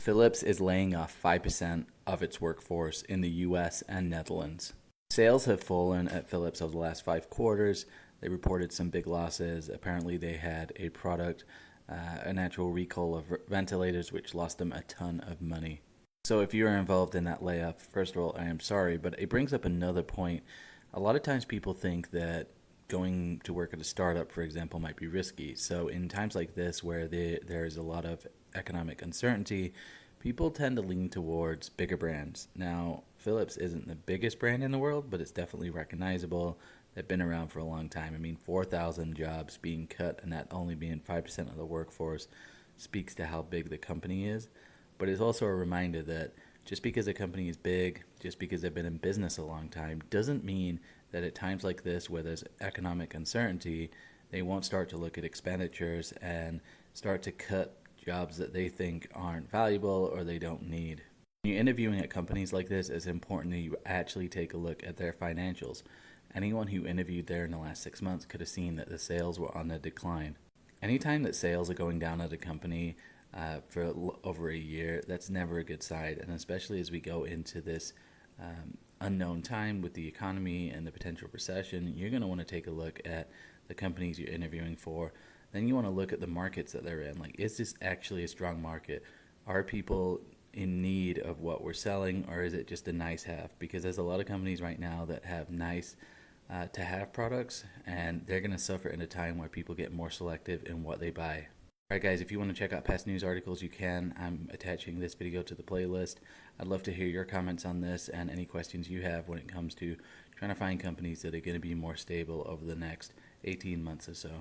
Philips is laying off 5% of its workforce in the US and Netherlands. Sales have fallen at Philips over the last 5 quarters. They reported some big losses. Apparently, they had a product, a natural recall of ventilators, which lost them a ton of money. So, if you are involved in that layoff, first of all, I am sorry, but it brings up another point. A lot of times people think that going to work at a startup, for example, might be risky. So, in times like this where there is a lot of economic uncertainty, people tend to lean towards bigger brands. Now, Philips isn't the biggest brand in the world, but it's definitely recognizable. They've been around for a long time. I mean, 4,000 jobs being cut and that only being 5% of the workforce speaks to how big the company is. But it's also a reminder that just because a company is big, just because they've been in business a long time, doesn't mean that at times like this where there's economic uncertainty, they won't start to look at expenditures and start to cut jobs that they think aren't valuable or they don't need. When you're interviewing at companies like this, it's important that you actually take a look at their financials. Anyone who interviewed there in the last 6 months could have seen that the sales were on a decline. Anytime that sales are going down at a company for over a year, that's never a good sign. And especially as we go into this unknown time with the economy and the potential recession, you're going to want to take a look at the companies you're interviewing for. Then you want to look at the markets that they're in. Like, is this actually a strong market? Are people in need of what we're selling, or is it just a nice have? Because there's a lot of companies right now that have nice to have products, and they're going to suffer in a time where people get more selective in what they buy. Alright guys, if you want to check out past news articles, you can. I'm attaching this video to the playlist. I'd love to hear your comments on this and any questions you have when it comes to trying to find companies that are going to be more stable over the next 18 months or so.